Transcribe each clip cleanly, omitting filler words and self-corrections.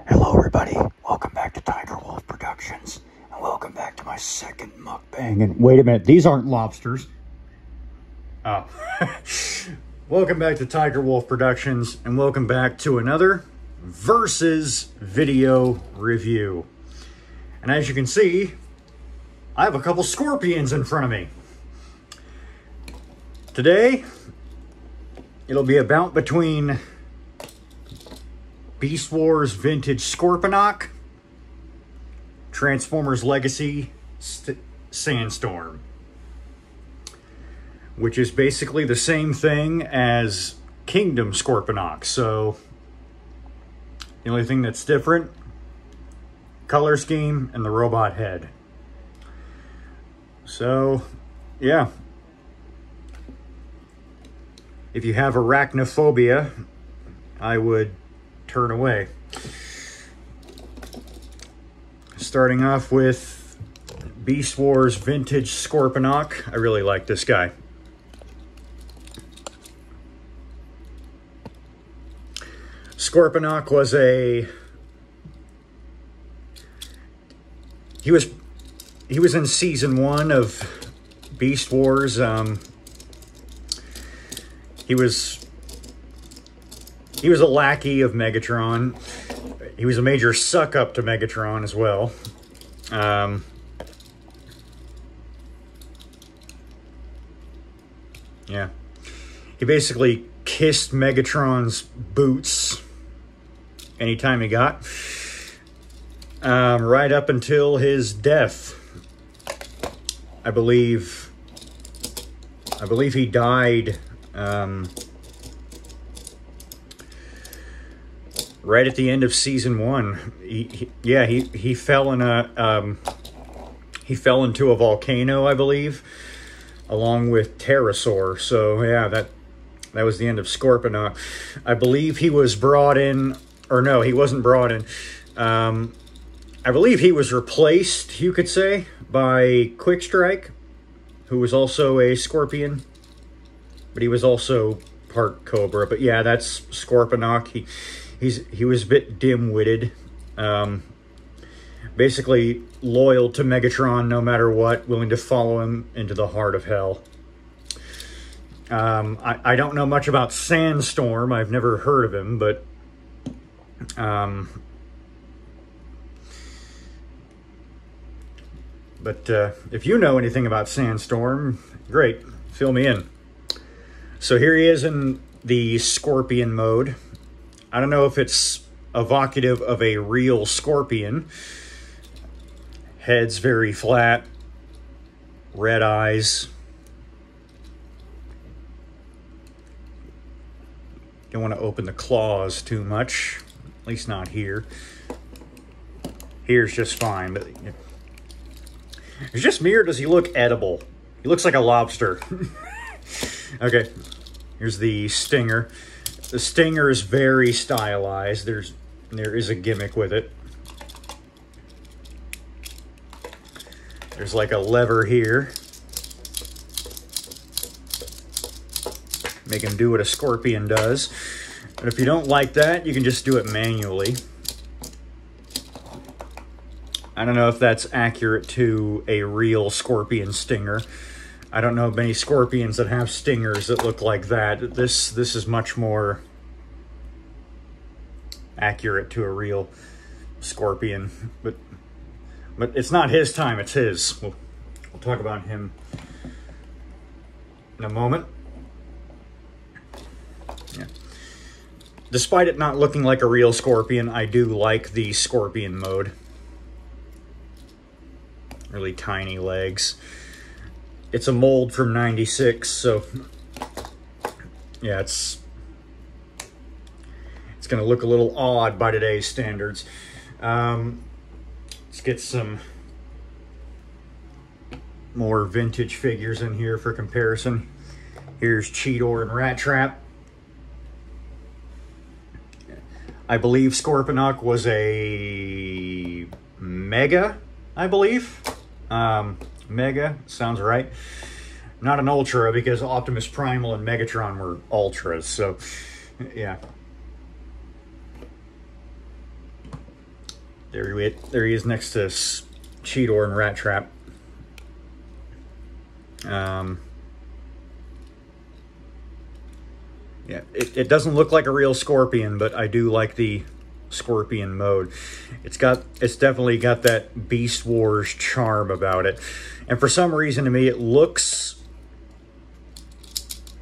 Hello everybody, welcome back to Tiger Wolf Productions, and welcome back to my second mukbang. And wait a minute, these aren't lobsters. Oh. Welcome back to Tiger Wolf Productions, and welcome back to another versus video review. And as you can see, I have a couple scorpions in front of me. Today, it'll be a bout between Beast Wars Vintage Scorponok, Transformers Legacy Sandstorm, which is basically the same thing as Kingdom Scorponok. So the only thing that's different, color scheme and the robot head. So yeah, if you have arachnophobia, I would turn away. Starting off with Beast Wars Vintage Scorponok. I really like this guy. Scorponok was he was in season 1 of Beast Wars. He was a lackey of Megatron. He was a major suck-up to Megatron as well. Yeah. He basically kissed Megatron's boots anytime he got. Right up until his death. I believe he died right at the end of season 1. He fell in he fell into a volcano, I believe, along with Pterosaur. So yeah, that was the end of Scorponok. I believe he was brought in, or no, he wasn't brought in. I believe he was replaced, you could say, by Quick Strike, who was also a Scorpion, but he was also part Cobra. But yeah, that's Scorponok. He was a bit dim-witted, basically loyal to Megatron no matter what, willing to follow him into the heart of hell. I don't know much about Sandstorm. I've never heard of him, but if you know anything about Sandstorm, great, fill me in. So here he is in the Scorpion mode. I don't know if it's evocative of a real Scorpion. Head's very flat, red eyes. Don't want to open the claws too much, at least not here. Here's just fine, but it's just me, or does he look edible? He looks like a lobster. Okay, here's the stinger. The stinger is very stylized. There is a gimmick with it. There's like a lever here. Make him do what a scorpion does. But if you don't like that, you can just do it manually. I don't know if that's accurate to a real scorpion stinger. I don't know of many scorpions that have stingers that look like that. This is much more accurate to a real scorpion. But it's not his time, it's his. We'll talk about him in a moment. Yeah. Despite it not looking like a real scorpion, I do like the scorpion mode. Really tiny legs. It's a mold from '96, so yeah, it's going to look a little odd by today's standards. Let's get some more vintage figures in here for comparison. Here's Cheetor and Rat Trap. I believe Scorponok was a Mega, I believe. Mega, sounds right. Not an Ultra, because Optimus Primal and Megatron were Ultras, so yeah. There he is next to Cheetor and Rat Trap. Yeah, it doesn't look like a real scorpion, but I do like the scorpion mode. It's definitely got that Beast Wars charm about it. And for some reason to me, it looks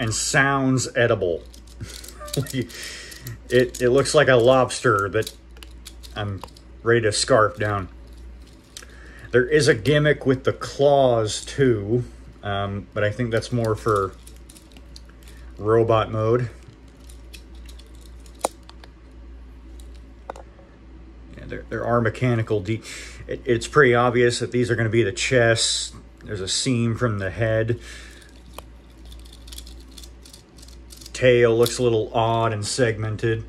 and sounds edible. It looks like a lobster that I'm ready to scarf down. There is a gimmick with the claws too, but I think that's more for robot mode. Yeah, there are mechanical it's pretty obvious that these are going to be the chest. There's a seam from the head. Tail looks a little odd and segmented.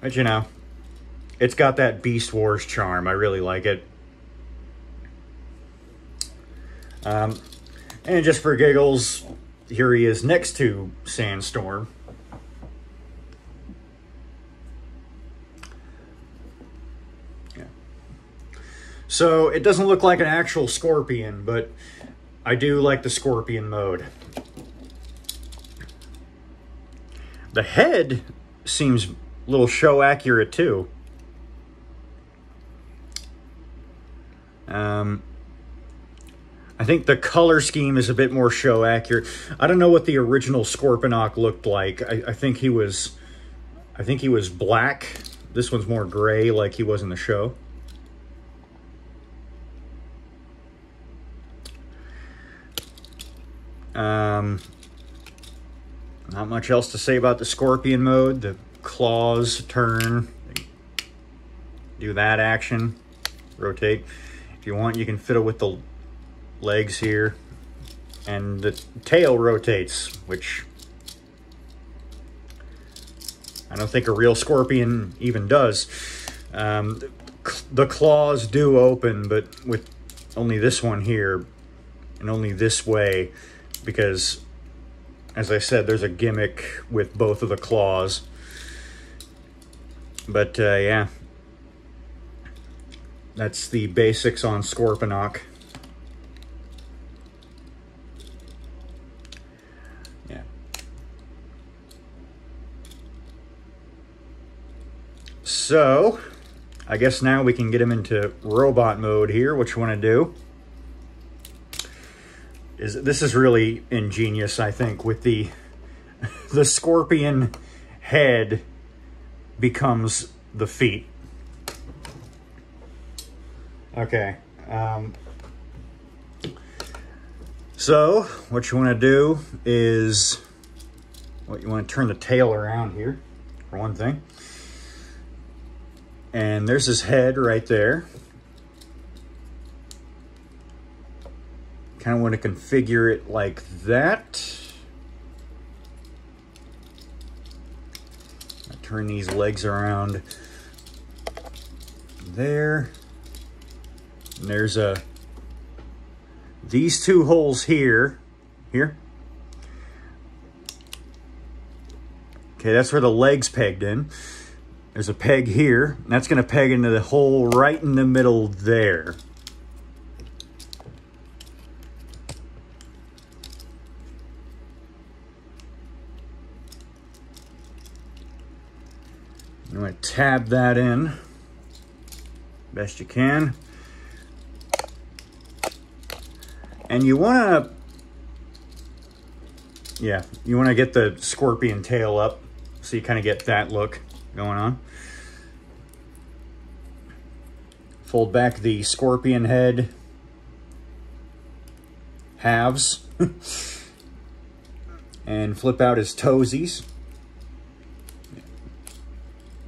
But you know, it's got that Beast Wars charm. I really like it. And just for giggles, here he is next to Sandstorm. Yeah. So it doesn't look like an actual scorpion, but I do like the scorpion mode. The head seems a little show accurate too. I think the color scheme is a bit more show accurate. I don't know what the original Scorponok looked like. I think he was black. This one's more gray like he was in the show. Not much else to say about the scorpion mode. The claws turn, do that action, rotate. If you want, you can fiddle with the legs here, and the tail rotates, which I don't think a real scorpion even does. The claws do open, but with only this one here and only this way, because as I said, there's a gimmick with both of the claws. But yeah, that's the basics on Scorponok. Yeah. So, I guess now we can get him into robot mode here. What you want to do is, this is really ingenious, I think, with the scorpion head becomes the feet. Okay. So what you want to do is, you want to turn the tail around here for one thing. And there's his head right there. Kind of want to configure it like that. I turn these legs around there. And there's these two holes here. Okay, that's where the leg's pegged in. There's a peg here, and that's going to peg into the hole right in the middle there. I'm going to tab that in best you can. And you want to get the scorpion tail up so you kind of get that look going on. Fold back the scorpion head halves and flip out his toesies.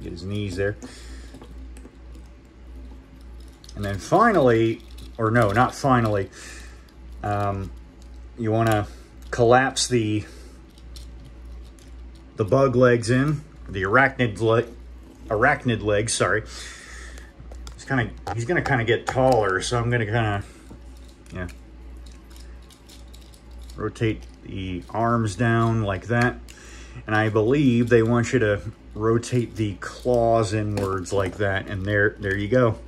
Get his knees there. And then finally, or no, not finally, you want to collapse the bug legs in, the arachnid legs, sorry. He's gonna kind of get taller, so I'm gonna kind of, rotate the arms down like that. And I believe they want you to rotate the claws inwards like that, and there you go.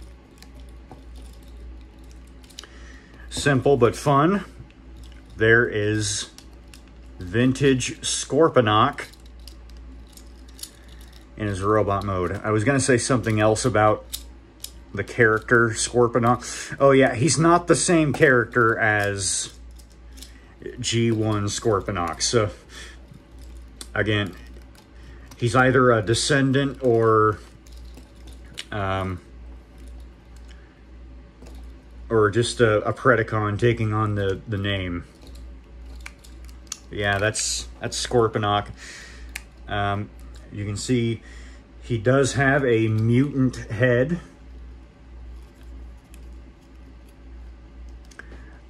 Simple but fun. There is vintage Scorponok in his robot mode. I was gonna say something else about the character Scorponok. Oh yeah, he's not the same character as G1 Scorponok. So again, he's either a descendant or just a Predacon taking on the name. Yeah, that's Scorponok. You can see he does have a mutant head.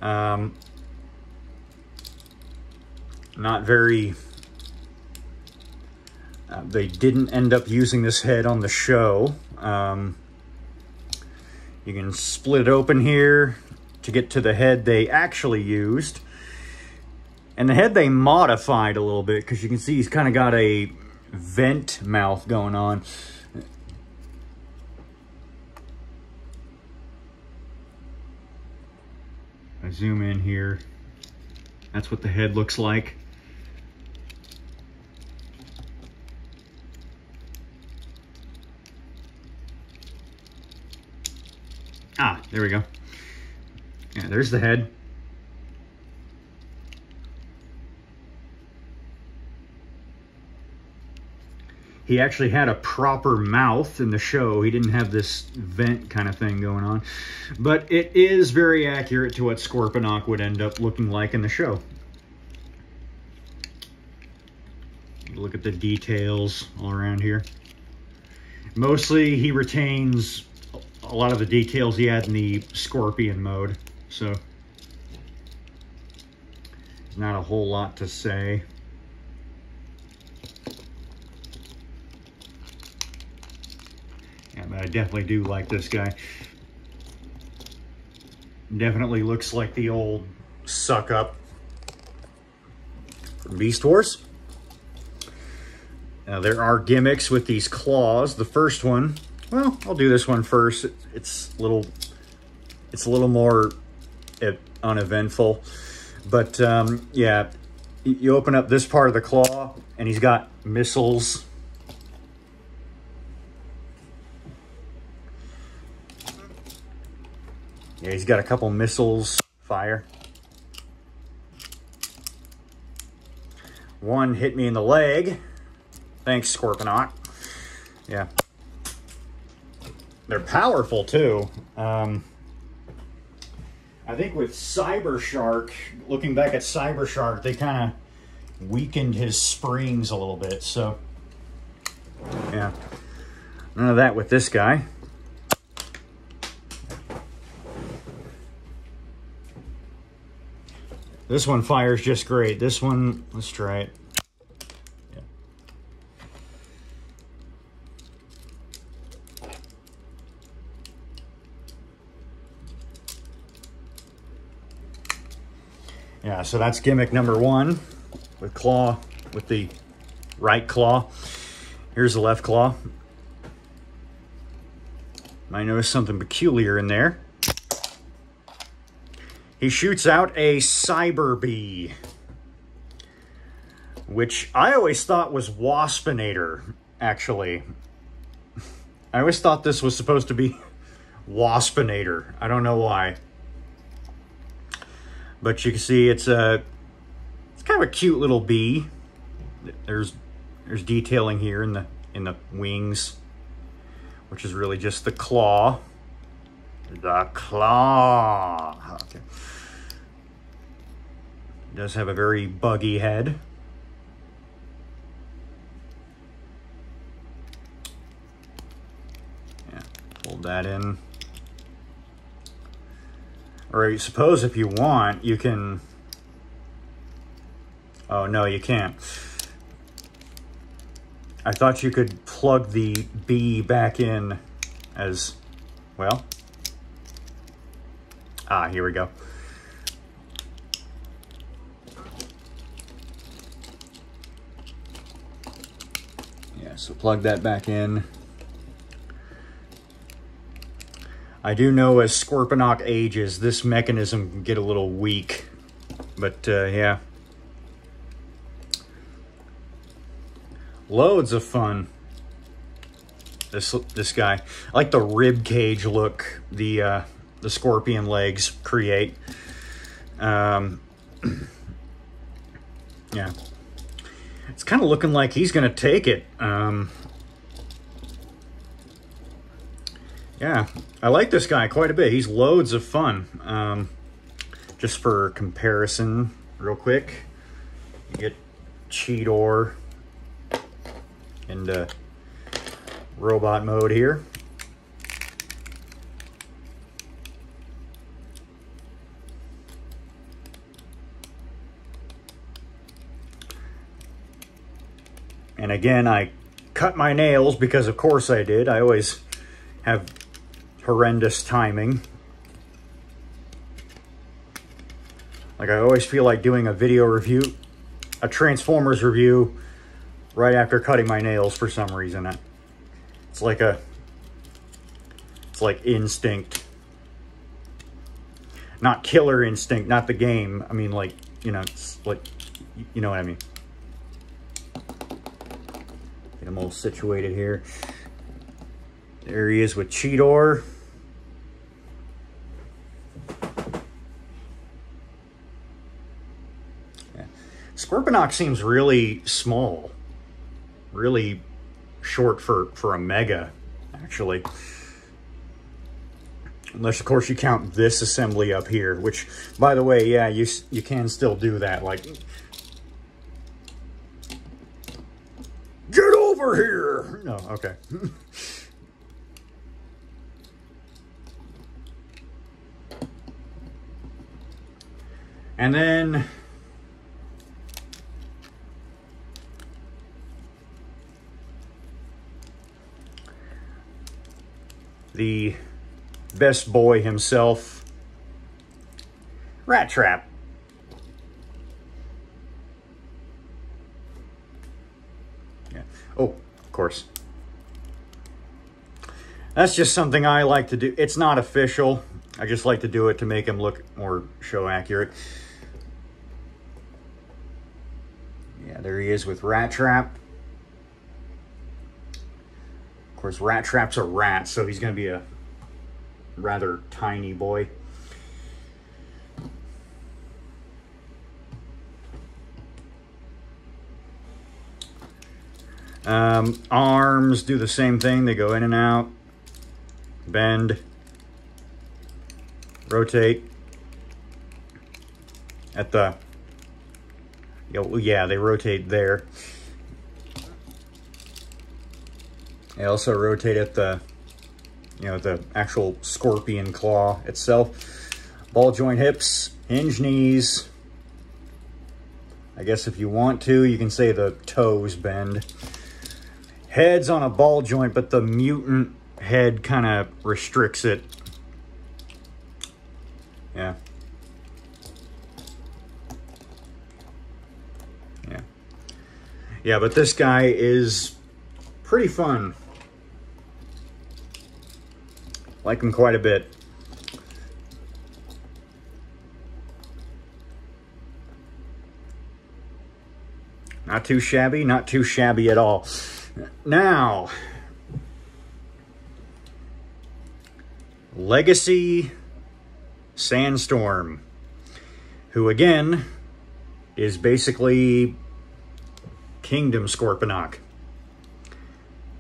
Not very... they didn't end up using this head on the show. You can split it open here to get to the head they actually used. And the head they modified a little bit, because you can see he's kind of got a vent mouth going on. I zoom in here. That's what the head looks like. Ah, there we go. Yeah, there's the head. He actually had a proper mouth in the show. He didn't have this vent kind of thing going on. But it is very accurate to what Scorponok would end up looking like in the show. Look at the details all around here. Mostly he retains a lot of the details he had in the Scorpion mode. So there's not a whole lot to say. But I definitely do like this guy. Definitely looks like the old suck-up from Beast Wars. Now, there are gimmicks with these claws. The first one, well, I'll do this one first. It's a little more uneventful. But, yeah, you open up this part of the claw, and he's got missiles. Yeah, he's got a couple missiles fire. One hit me in the leg. Thanks, Scorponok. Yeah. They're powerful, too. I think with Cyber Shark, looking back at Cyber Shark, they kind of weakened his springs a little bit, so... yeah. None of that with this guy. This one fires just great. This one, let's try it. Yeah. Yeah, so that's gimmick number one with claw, with the right claw. Here's the left claw. Might notice something peculiar in there. He shoots out a Cyber Bee, which I always thought was Waspinator, actually. I always thought this was supposed to be Waspinator. I don't know why. But you can see it's kind of a cute little bee. There's detailing here in the wings, which is really just the claw. The claw. Okay. It does have a very buggy head. Yeah, fold that in. Or I suppose if you want, you can... oh, no, you can't. I thought you could plug the bee back in as... well... ah, here we go. Yeah, So plug that back in. I do know as Scorponok ages, this mechanism can get a little weak. But yeah. Loads of fun. This guy. I like the rib cage look the scorpion legs create. Yeah. It's kind of looking like he's going to take it. Yeah, I like this guy quite a bit. He's loads of fun. Just for comparison, real quick, you get Cheetor in robot mode here. And again, I cut my nails because of course I did. I always have horrendous timing. Like I always feel like doing a video review, a Transformers review, right after cutting my nails for some reason. It's like instinct. Not killer instinct, not the game. I mean like, you know, it's like, you know what I mean. Get him all situated here. There he is with Cheetor. Yeah. Scorponok seems really small. Really short for a Mega, actually. Unless, of course, you count this assembly up here, which, by the way, yeah, you can still do that. Like, get over here! No, okay. And then the best boy himself, Rat Trap. Yeah. Oh, of course. That's just something I like to do. It's not official. I just like to do it to make him look more show accurate. Yeah, there he is with Rat Trap. Of course, Rat Trap's a rat, so he's going to be a rather tiny boy. Arms do the same thing. They go in and out, bend, rotate at the, yeah, they rotate there. They also rotate at the, you know, the actual scorpion claw itself. Ball joint hips, hinge knees. I guess if you want to, you can say the toes bend. Head's on a ball joint, but the mutant head kind of restricts it. Yeah. Yeah. Yeah, but this guy is pretty fun. Like him quite a bit. Not too shabby, not too shabby at all. Now, Legacy Sandstorm, who again is basically Kingdom Scorponok.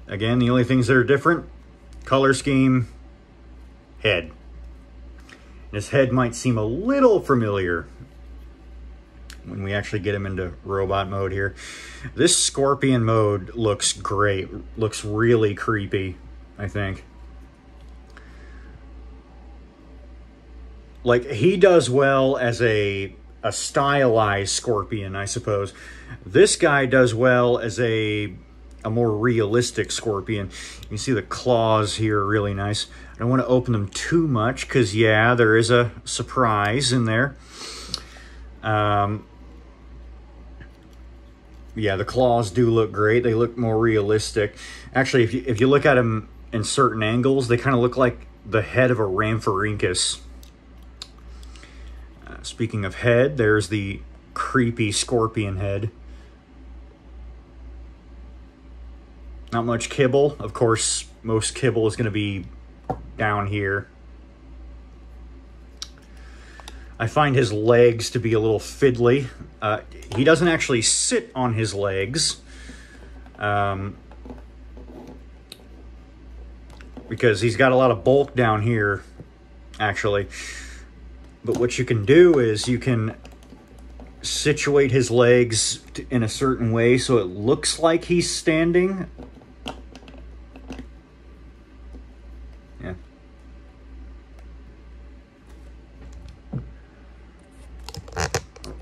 Again, the only things that are different, color scheme, head. His head might seem a little familiar when we actually get him into robot mode here. This scorpion mode looks great. Looks really creepy, I think. Like, he does well as a stylized scorpion, I suppose. This guy does well as a more realistic scorpion. You can see the claws here, really nice. I don't want to open them too much because, yeah, there is a surprise in there. Yeah, the claws do look great. They look more realistic. Actually, if you look at them in certain angles, they kind of look like the head of a Rhamphorhynchus. Speaking of head, there's the creepy scorpion head. Not much kibble. Of course, most kibble is going to be down here. I find his legs to be a little fiddly. He doesn't actually sit on his legs. Because he's got a lot of bulk down here, actually. But what you can do is you can situate his legs in a certain way so it looks like he's standing. Yeah.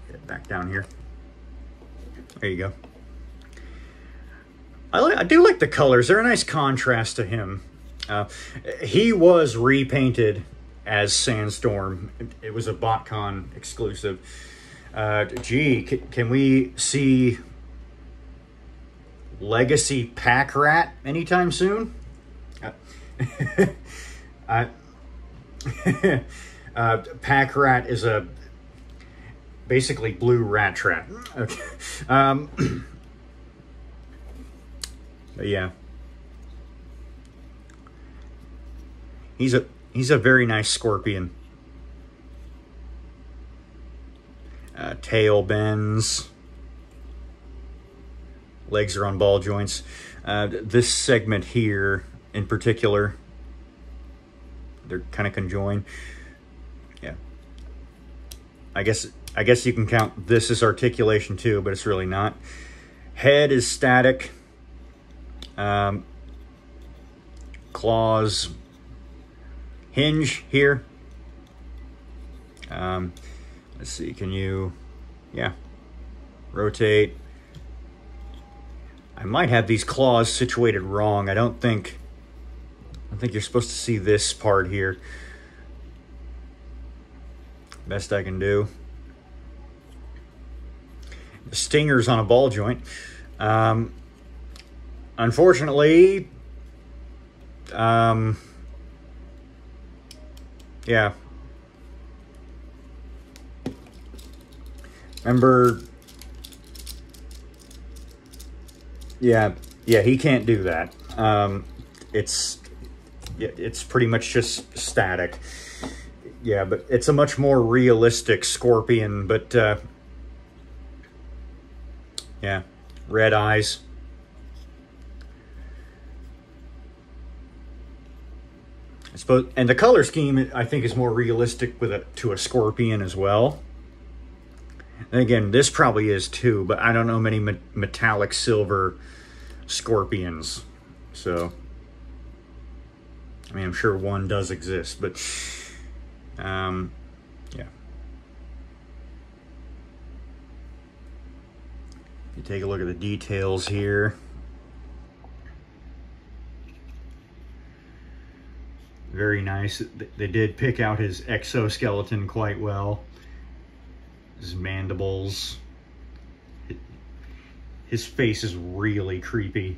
Get back down here. There you go. I do like the colors. They're a nice contrast to him. He was repainted as Sandstorm. It was a BotCon exclusive. Gee, can we see Legacy Pack Rat anytime soon? Pack Rat is a basically blue rat trap. Okay. But yeah. He's a very nice scorpion. Tail bends. Legs are on ball joints. This segment here, in particular, they're kind of conjoined. Yeah. I guess you can count this as articulation too, but it's really not. Head is static. Claws. Hinge here. Let's see, can you, yeah, rotate. I might have these claws situated wrong. I don't think you're supposed to see this part here. Best I can do. The stinger's on a ball joint. Unfortunately, yeah. Remember, yeah, he can't do that. It's pretty much just static. Yeah, but it's a much more realistic scorpion, but yeah, red eyes. I suppose, and the color scheme I think is more realistic to a scorpion as well. And again, this probably is too, but I don't know many metallic silver scorpions. So, I mean, I'm sure one does exist, but yeah. You take a look at the details here. Very nice. They did pick out his exoskeleton quite well. His mandibles. His face is really creepy.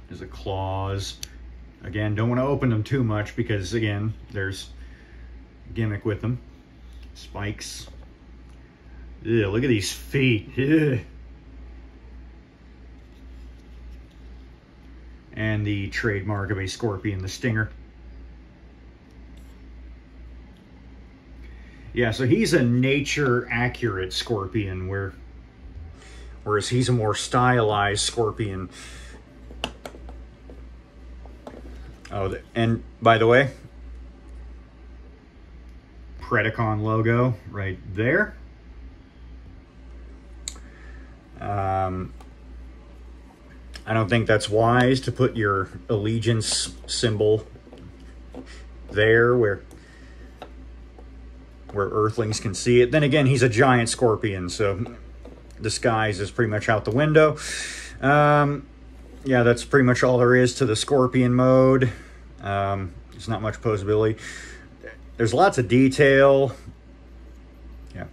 There's the claws. Again, don't want to open them too much because, again, there's gimmick with them. Spikes. Ew, look at these feet. Ew. And the trademark of a scorpion, the stinger. Yeah, so he's a nature-accurate scorpion, whereas he's a more stylized scorpion. Oh, and by the way, Predacon logo right there. I don't think that's wise to put your allegiance symbol there where Earthlings can see it. Then again, he's a giant scorpion, so disguise is pretty much out the window. Yeah, that's pretty much all there is to the scorpion mode. There's not much posability. There's lots of detail. Yeah.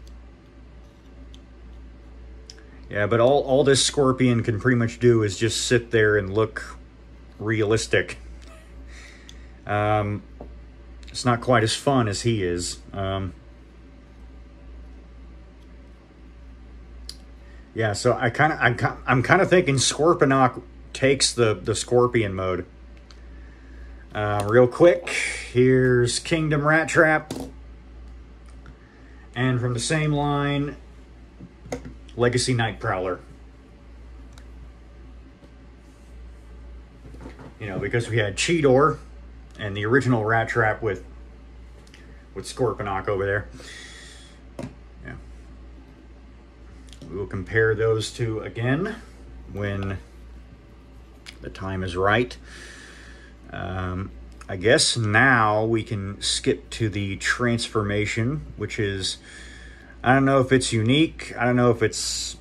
Yeah, but all this scorpion can pretty much do is just sit there and look realistic. It's not quite as fun as he is. Yeah, so I'm kind of thinking Scorponok takes the Scorpion mode. Real quick, here's Kingdom Rat Trap, and from the same line, Legacy Night Prowler. You know, because we had Cheetor and the original Rat Trap with Scorponok over there. Yeah. We will compare those two again when the time is right. I guess now we can skip to the transformation, which is, I don't know if it's unique. I don't know if it's,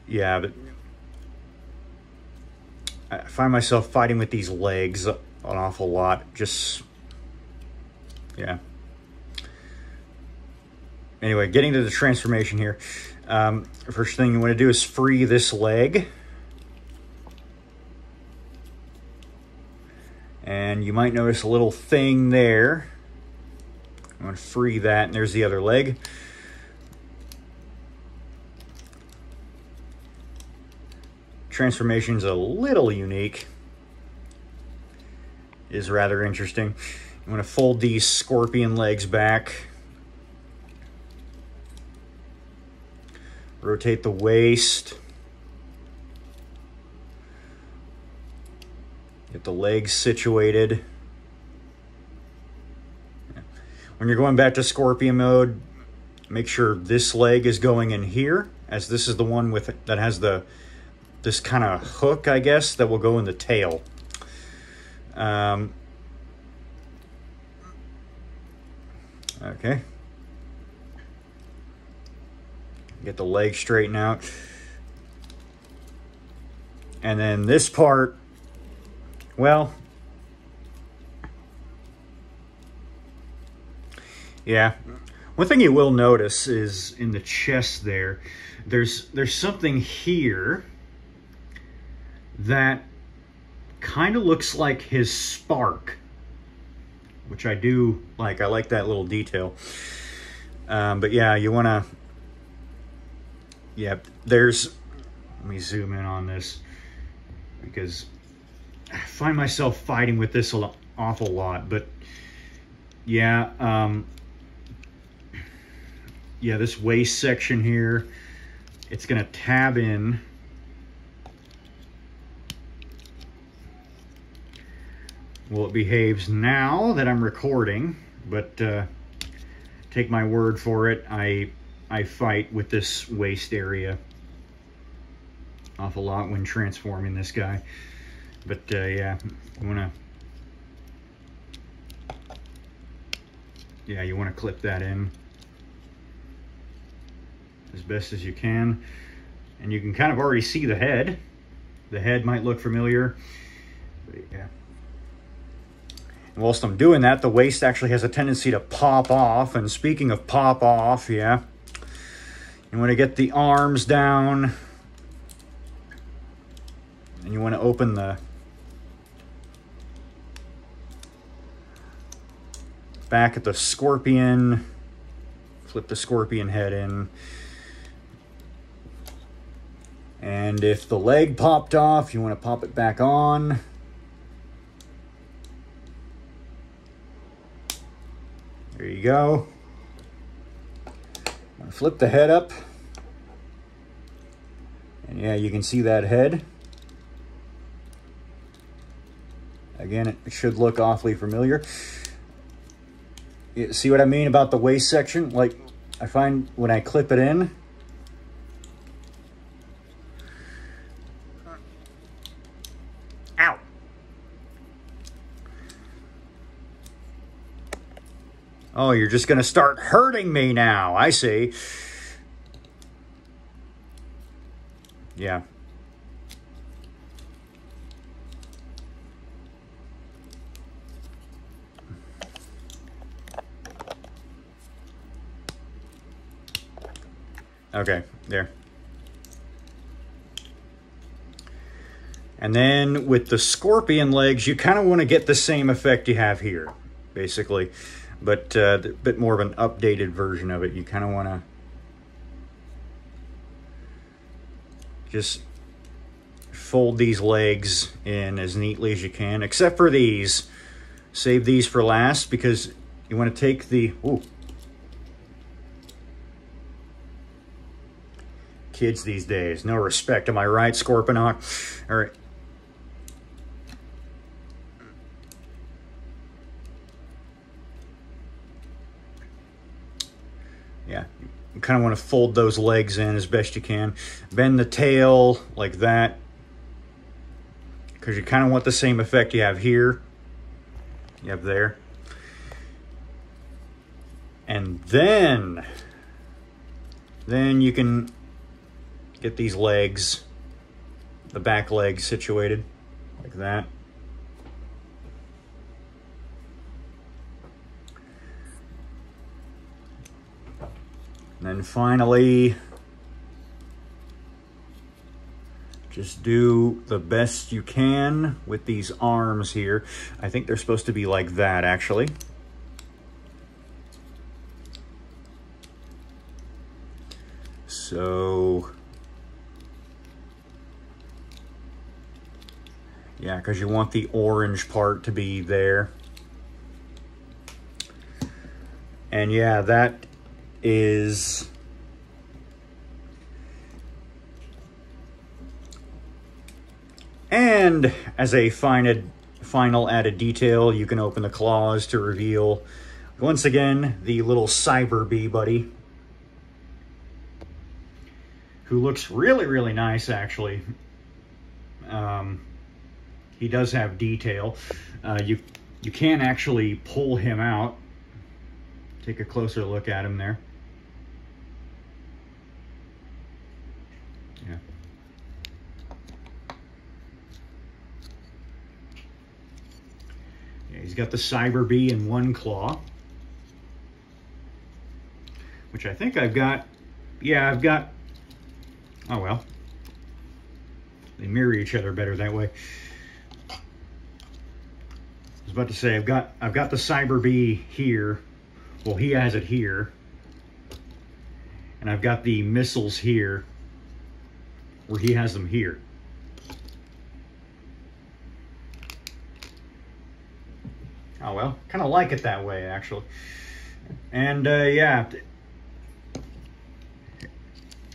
yeah, but I find myself fighting with these legs an awful lot. Just, yeah. Anyway, getting to the transformation here. First thing you want to do is free this leg. And you might notice a little thing there. I'm going to free that, and there's the other leg. Transformation's a little unique. It is rather interesting. I'm going to fold these scorpion legs back. Rotate the waist. Get the legs situated. When you're going back to Scorpion mode, make sure this leg is going in here, as this is the one that has this kind of hook, I guess, that will go in the tail. Okay. Get the leg straightened out. And then this part, well, yeah. One thing you will notice is in the chest there's something here that kind of looks like his spark, which I do like. I like that little detail. But yeah, you want to, yeah, let me zoom in on this, because I find myself fighting with this an awful lot. But yeah, yeah, this waist section here, it's going to tab in. Well, it behaves now that I'm recording, but take my word for it, I fight with this waist area awful lot when transforming this guy. But yeah, you want to clip that in as best as you can. And you can kind of already see the head. The head might look familiar, but yeah. And whilst I'm doing that, the waist actually has a tendency to pop off. And speaking of pop off, yeah, you want to get the arms down, and you want to open the back at the scorpion, flip the scorpion head in. And if the leg popped off, you want to pop it back on. There you go. I'm gonna flip the head up. And yeah, you can see that head. Again, it should look awfully familiar. You see what I mean about the waist section? Like, I find when I clip it in, ow! Oh, you're just gonna start hurting me now. I see. Yeah. Okay, there. And then with the scorpion legs, you kind of want to get the same effect you have here, basically. But a bit more of an updated version of it. You kind of want to just fold these legs in as neatly as you can, except for these. Save these for last because you want to take the... Ooh. Kids these days, no respect. Am I right, Scorponok? All right. Yeah, you kind of want to fold those legs in as best you can. Bend the tail like that, because you kind of want the same effect you have here, you have there. And then you can get these legs, the back legs situated like that. And then finally, just do the best you can with these arms here. I think they're supposed to be like that, actually. So, yeah, because you want the orange part to be there. And yeah, that is... And as a final added detail, you can open the claws to reveal, once again, the little cyber bee buddy, who looks really, really nice, actually. He does have detail. You can actually pull him out. Take a closer look at him there. Yeah. Yeah, he's got the cyber bee in one claw, which I think I've got. Yeah, I've got. Oh well, they mirror each other better that way. I was about to say I've got the cyber bee here. Well, he has it here, and I've got the missiles here, where he has them here. Oh well, kind of like it that way, actually. And yeah.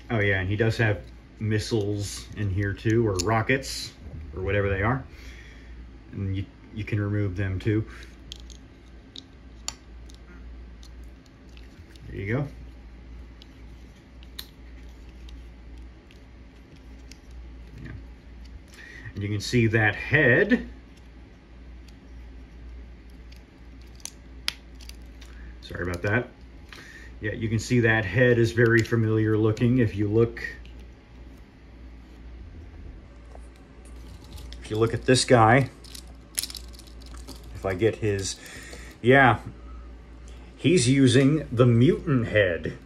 Oh yeah, and he does have missiles in here too, or rockets, or whatever they are. And you can remove them too. There you go. Yeah. And you can see that head. Sorry about that. Yeah, you can see that head is very familiar looking if you look at this guy. If I get his, yeah, he's using the mutant head,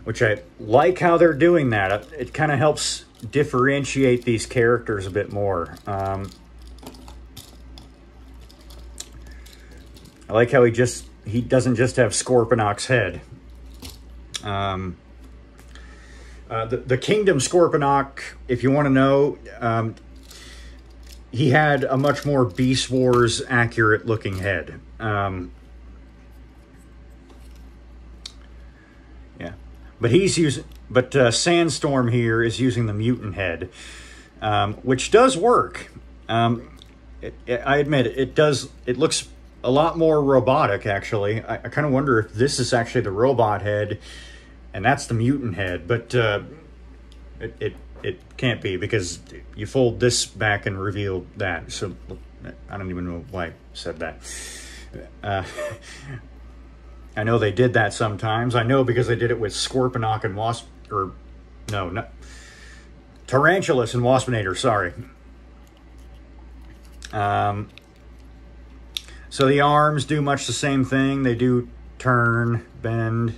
which I like how they're doing that. It kind of helps differentiate these characters a bit more. I like how he doesn't just have Scorponok's head. The Kingdom Scorponok, if you want to know, he had a much more Beast Wars accurate looking head. Yeah, but Sandstorm here is using the mutant head, which does work. I admit it does. It looks a lot more robotic, actually. I kind of wonder if this is actually the robot head and that's the mutant head, but it can't be, because you fold this back and reveal that. So I don't even know why I said that. I know they did that sometimes. I know because they did it with Scorponok and Tarantulas and Waspinator, sorry. So the arms do much the same thing. They do turn, bend.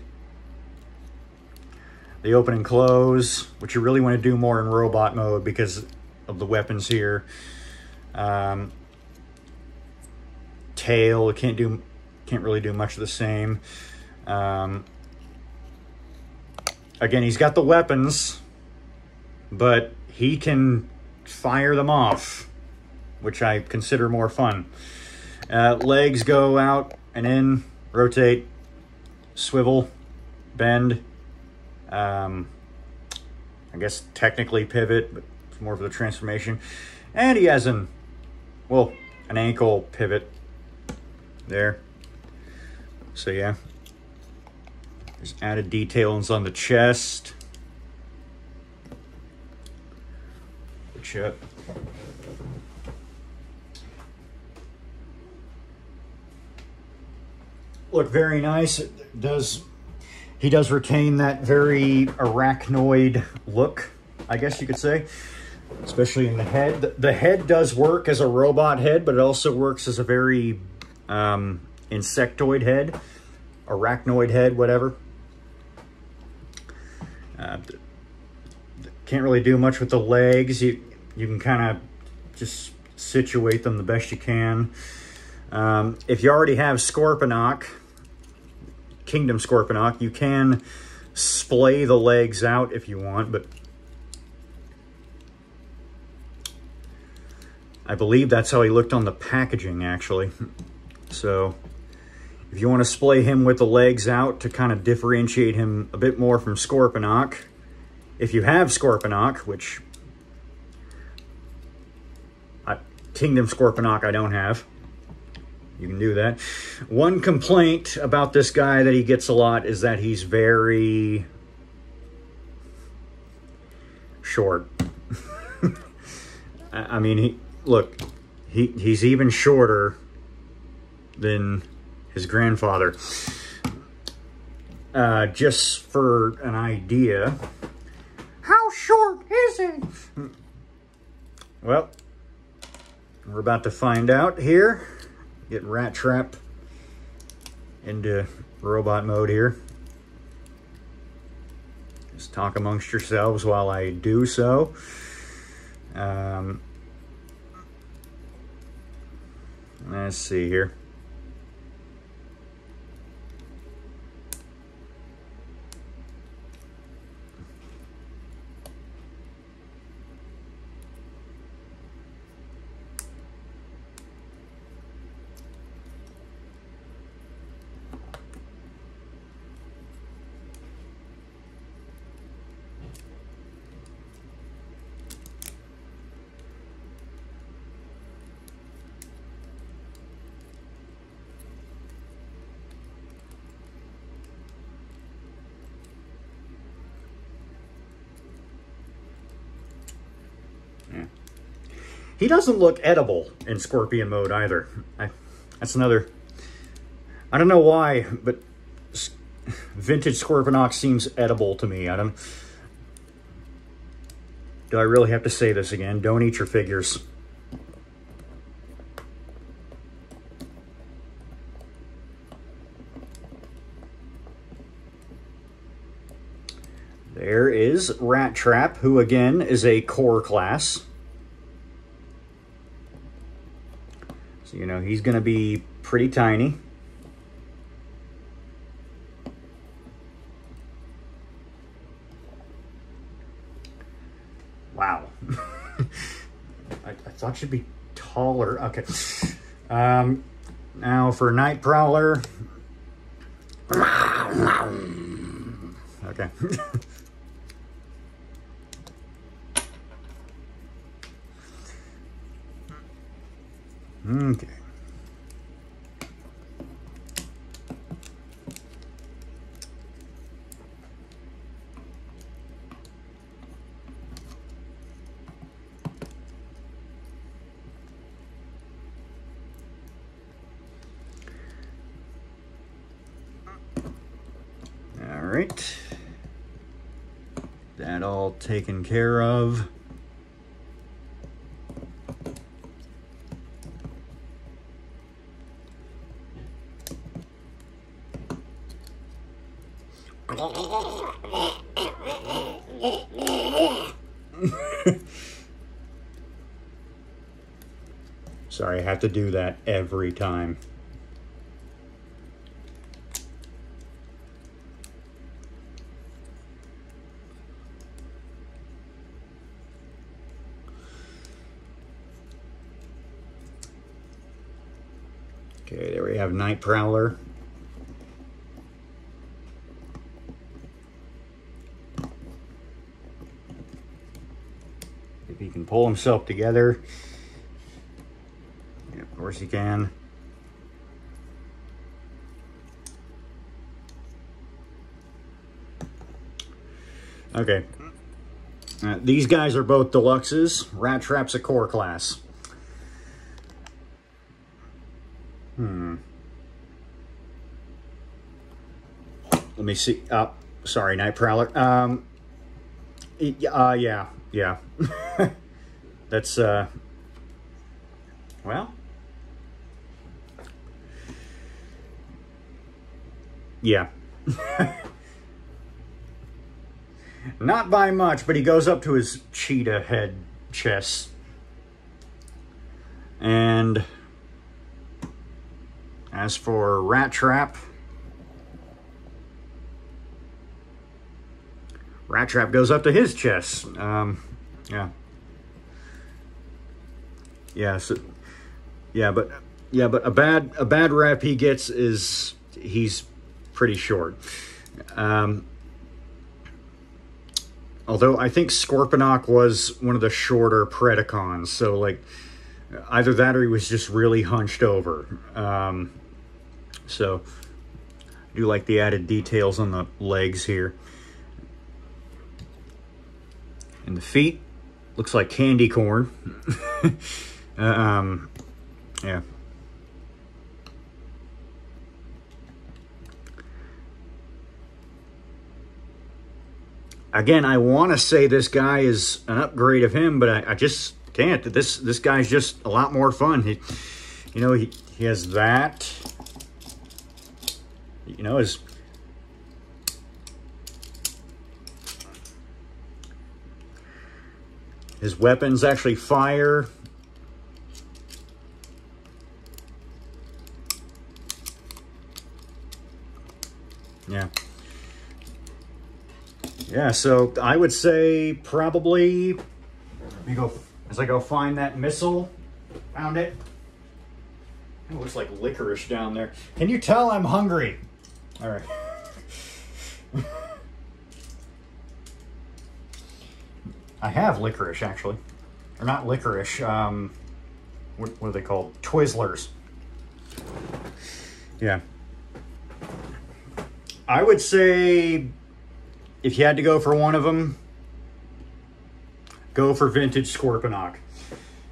They open and close, which you really want to do more in robot mode, because of the weapons here. Tail, can't really do much of the same. Again, he's got the weapons, but he can fire them off, which I consider more fun. Legs go out and in, rotate, swivel, bend. I guess technically pivot, but it's more for the transformation. And he has an ankle pivot there. So yeah, there's added details on the chest, which look very nice. He does retain that very arachnoid look, I guess you could say, especially in the head. The head does work as a robot head, but it also works as a very insectoid head, arachnoid head, whatever. Can't really do much with the legs. You can kind of just situate them the best you can. If you already have Scorponok, Kingdom Scorponok, you can splay the legs out if you want, but I believe that's how he looked on the packaging, actually. So if you want to splay him with the legs out to kind of differentiate him a bit more from Scorponok, if you have Scorponok, which Kingdom Scorponok I don't have, you can do that. One complaint about this guy that he gets a lot is that he's very short. I mean, he's even shorter than his grandfather. Just for an idea, how short is he? Well, we're about to find out here. Get Rat Trap into robot mode here. Just talk amongst yourselves while I do so. Let's see here. He doesn't look edible in Scorpion mode either. That's another... I don't know why, but vintage Scorponok seems edible to me. Do I really have to say this again? Don't eat your figures. There is Rat Trap, who again is a core class. So, you know, he's going to be pretty tiny. Wow. I thought she'd be taller. Okay. Now for Night Prowler. Okay. Okay. All right. That all taken care of. Sorry, I have to do that every time. Okay, there we have Night Prowler. If he can pull himself together. Yeah, of course he can. Okay. These guys are both deluxes. Rat Trap's a core class. Let me see. Sorry, Night Prowler. Yeah. That's, well. Yeah. Not by much, but he goes up to his cheetah head chest. And as for Rat Trap, Rat Trap goes up to his chest. Yeah. Yeah, so, but a bad rep he gets is he's pretty short. Although I think Scorponok was one of the shorter Predacons, so like either that or he was just really hunched over. So I do like the added details on the legs here. And the feet looks like candy corn. Yeah. Again, I want to say this guy is an upgrade of him, but I just can't. This guy's just a lot more fun. He has that. You know, his weapons actually fire. Yeah. Yeah, so I would say probably, let me go, as I go find that missile, found it. It looks like licorice down there. Can you tell I'm hungry? All right. I have licorice, actually. Or not licorice, what are they called? Twizzlers. Yeah. I would say, if you had to go for one of them, go for vintage Scorponok.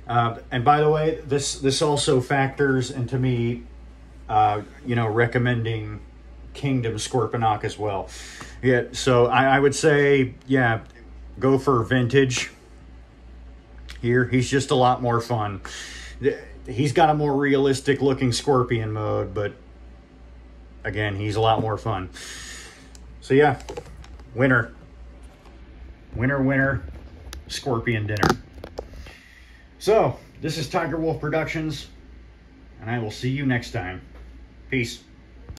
And by the way, this also factors into me, recommending Kingdom Scorponok as well. Yeah, so I would say, yeah, go for vintage. Here, he's just a lot more fun. He's got a more realistic looking Scorpion mode, but again, he's a lot more fun. So yeah. Winner, Scorpion dinner. So, this is Tiger Wolf Productions, and I will see you next time. Peace.